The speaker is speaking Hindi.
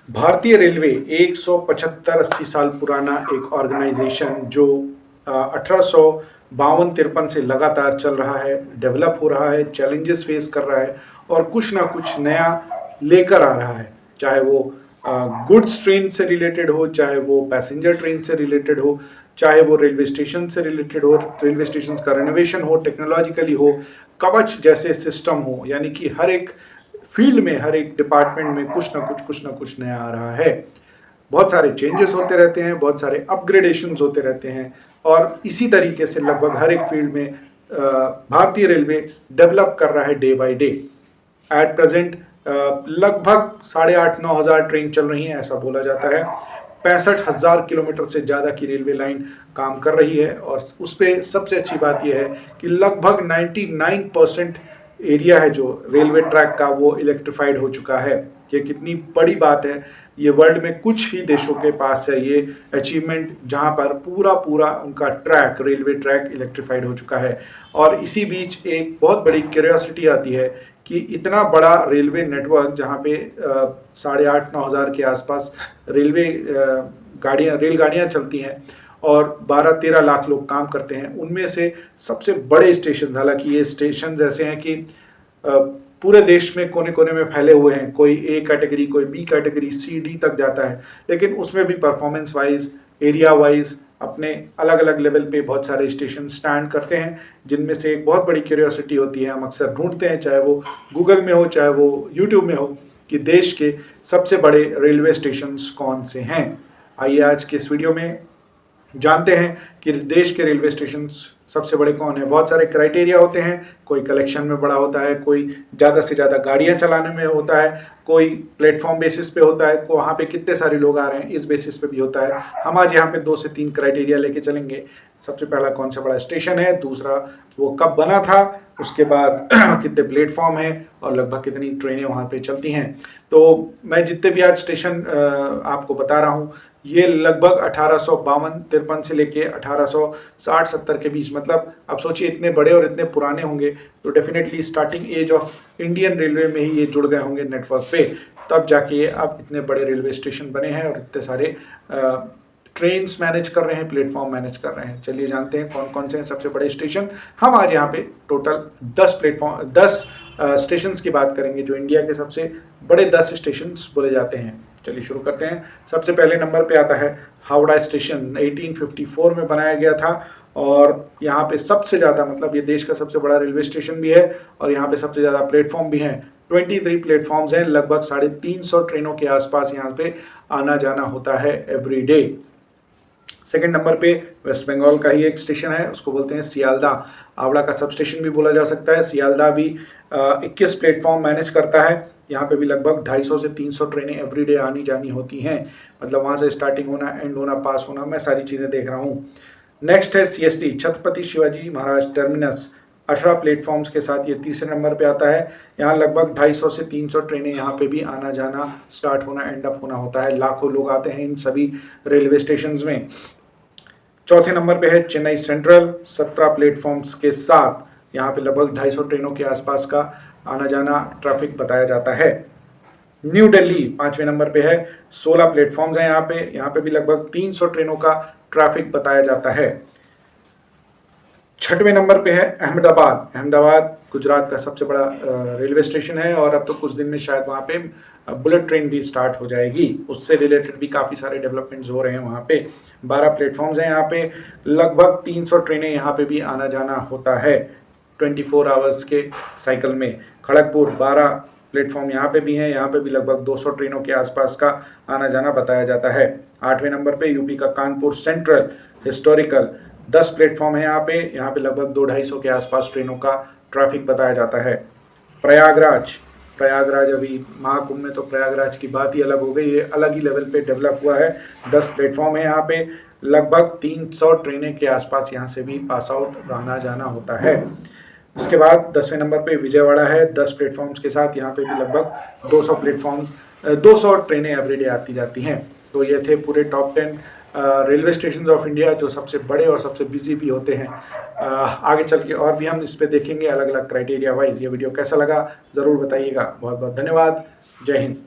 भारतीय रेलवे 175-80 साल पुराना एक ऑर्गेनाइजेशन जो 1852-53 से लगातार चल रहा है, डेवलप हो रहा है, चैलेंजेस फेस कर रहा है और कुछ ना कुछ नया लेकर आ रहा है। चाहे वो गुड्स ट्रेन से रिलेटेड हो, चाहे वो पैसेंजर ट्रेन से रिलेटेड हो, चाहे वो रेलवे स्टेशन से रिलेटेड हो, रेलवे स्टेशन का रेनोवेशन हो, टेक्नोलॉजिकली हो, कवच जैसे सिस्टम हो, यानी कि हर एक फील्ड में, हर एक डिपार्टमेंट में कुछ ना कुछ नया आ रहा है। बहुत सारे चेंजेस होते रहते हैं, बहुत सारे अपग्रेडेशंस होते रहते हैं और इसी तरीके से लगभग हर एक फील्ड में भारतीय रेलवे डेवलप कर रहा है day by day. At present लगभग 8,500-9,000 ट्रेन चल रही हैं, ऐसा बोला जाता है। 65,000 किलोमीटर से ज़्यादा की रेलवे लाइन काम कर रही है और उस पर सबसे अच्छी बात यह है कि लगभग 99% एरिया है जो रेलवे ट्रैक का वो इलेक्ट्रिफाइड हो चुका है। ये कितनी बड़ी बात है, ये वर्ल्ड में कुछ ही देशों के पास है ये अचीवमेंट, जहां पर पूरा उनका ट्रैक, रेलवे ट्रैक इलेक्ट्रिफाइड हो चुका है। और इसी बीच एक बहुत बड़ी क्यूरियोसिटी आती है कि इतना बड़ा रेलवे नेटवर्क जहां पे 8,500-9,000 के आसपास रेलवे रेलगाड़ियाँ चलती हैं और 12-13 लाख लोग काम करते हैं, उनमें से सबसे बड़े स्टेशन, हालांकि ये स्टेशन ऐसे हैं कि पूरे देश में कोने कोने में फैले हुए हैं, कोई ए कैटेगरी, कोई बी कैटेगरी, सी डी तक जाता है, लेकिन उसमें भी परफॉर्मेंस वाइज, एरिया वाइज अपने अलग अलग लेवल पे बहुत सारे स्टेशन स्टैंड करते हैं, जिनमें से एक बहुत बड़ी क्यूरियोसिटी होती है, हम अक्सर ढूंढते हैं, चाहे वो गूगल में हो, चाहे वो यूट्यूब में हो, कि देश के सबसे बड़े रेलवे स्टेशन कौन से हैं। आइए आज के इस वीडियो में जानते हैं कि देश के रेलवे स्टेशन सबसे बड़े कौन है। बहुत सारे क्राइटेरिया होते हैं, कोई कलेक्शन में बड़ा होता है, कोई ज़्यादा से ज़्यादा गाड़ियाँ चलाने में होता है, कोई प्लेटफॉर्म बेसिस पे होता है, वहाँ पे कितने सारे लोग आ रहे हैं इस बेसिस पे भी होता है। हम आज यहाँ पे 2 से 3 क्राइटेरिया लेके चलेंगे। सबसे पहला कौन सा बड़ा स्टेशन है, दूसरा वो कब बना था, उसके बाद कितने प्लेटफॉर्म हैं और लगभग कितनी ट्रेनें वहाँ पे चलती हैं। तो मैं जितने भी आज स्टेशन आपको बता रहा हूँ, ये लगभग 1852-53 से लेके 1860-70 के बीच, मतलब आप सोचिए इतने बड़े और इतने पुराने होंगे, तो definitely starting age of Indian railway में ही ये जुड़ गए होंगे नेटवर्क पे, तब जाके ये अब इतने बड़े रेलवे स्टेशन बने हैं और इतने सारे ट्रेन्स मैनेज कर रहे हैं, प्लेटफॉर्म मैनेज कर रहे हैं। चलिए जानते हैं कौन कौन से हैं सबसे बड़े स्टेशन। हम आज यहाँ पे टोटल 10 स्टेशन की बात करेंगे, जो इंडिया के सबसे बड़े 10 स्टेशन बोले जाते हैं। चलिए शुरू करते हैं। सबसे पहले नंबर पे आता है हावड़ा स्टेशन। 1854 में बनाया गया था और यहाँ पे सबसे ज़्यादा, मतलब ये देश का सबसे बड़ा रेलवे स्टेशन भी है और यहाँ पे सबसे ज़्यादा प्लेटफॉर्म भी हैं। 23 प्लेटफॉर्म्स हैं, लगभग 350 ट्रेनों के आसपास यहाँ पे आना जाना होता है एवरी डे। सेकेंड नंबर पे वेस्ट बंगाल का ही एक स्टेशन है, उसको बोलते हैं सियालदा। हावड़ा का सब स्टेशन भी बोला जा सकता है। सियालदा भी 21 प्लेटफॉर्म मैनेज करता है। यहाँ पे भी लगभग 250 से 300 ट्रेनें एवरीडे आनी जानी होती हैं, मतलब वहाँ से स्टार्टिंग होना, एंड होना, पास होना, मैं सारी चीज़ें देख रहा हूँ। नेक्स्ट है CST, Chhatrapati Shivaji Maharaj terminus. 18 platforms के साथ ये तीसरे नंबर पे आता है। यहाँ लगभग 250 से 300 ट्रेनें यहाँ पे भी आना जाना, स्टार्ट होना, एंड अप होना होता है। लाखों लोग आते हैं इन सभी रेलवे स्टेशन में। चौथे नंबर पे है चेन्नई सेंट्रल, 17 प्लेटफॉर्म्स के साथ। यहाँ पे लगभग 250 ट्रेनों के आसपास का आना जाना, ट्रैफिक बताया जाता है। न्यू दिल्ली 5वें नंबर पे है, 16 प्लेटफॉर्म्स हैं यहाँ पे भी लगभग 300 ट्रेनों का ट्रैफिक बताया जाता है। 6वें नंबर पे है अहमदाबाद। अहमदाबाद गुजरात का सबसे बड़ा रेलवे स्टेशन है और अब तो कुछ दिन में शायद वहाँ पे बुलेट ट्रेन भी स्टार्ट हो जाएगी, उससे रिलेटेड भी काफ़ी सारे डेवलपमेंट्स हो रहे हैं वहाँ पे। 12 प्लेटफॉर्म्स हैं यहाँ पे, लगभग 300 ट्रेनें यहाँ पे भी आना जाना होता है 24 आवर्स के साइकिल में। खड़गपुर 12 प्लेटफॉर्म यहाँ पे भी हैं, यहाँ पे भी लगभग 200 ट्रेनों के आसपास का आना जाना बताया जाता है। 8वें नंबर पे यूपी का कानपुर सेंट्रल हिस्टोरिकल, 10 प्लेटफॉर्म है यहाँ पे लगभग 200-250 के आसपास ट्रेनों का ट्रैफिक बताया जाता है। प्रयागराज अभी महाकुंभ में तो प्रयागराज की बात ही अलग हो गई, ये अलग ही लेवल पे डेवलप हुआ है। 10 प्लेटफॉर्म है यहाँ पे, लगभग 300 ट्रेनें के आसपास यहाँ से भी पास आउट आना जाना होता है। उसके बाद 10वें नंबर पे विजयवाड़ा है, 10 प्लेटफॉर्म्स के साथ। यहाँ पे भी लगभग 200 ट्रेनें एवरीडे आती जाती हैं। तो ये थे पूरे top 10 railway station of India, जो सबसे बड़े और सबसे बिजी भी होते हैं। आगे चल के और भी हम इस पे देखेंगे अलग अलग क्राइटेरिया वाइज। ये वीडियो कैसा लगा ज़रूर बताइएगा। बहुत बहुत धन्यवाद। जय हिंद।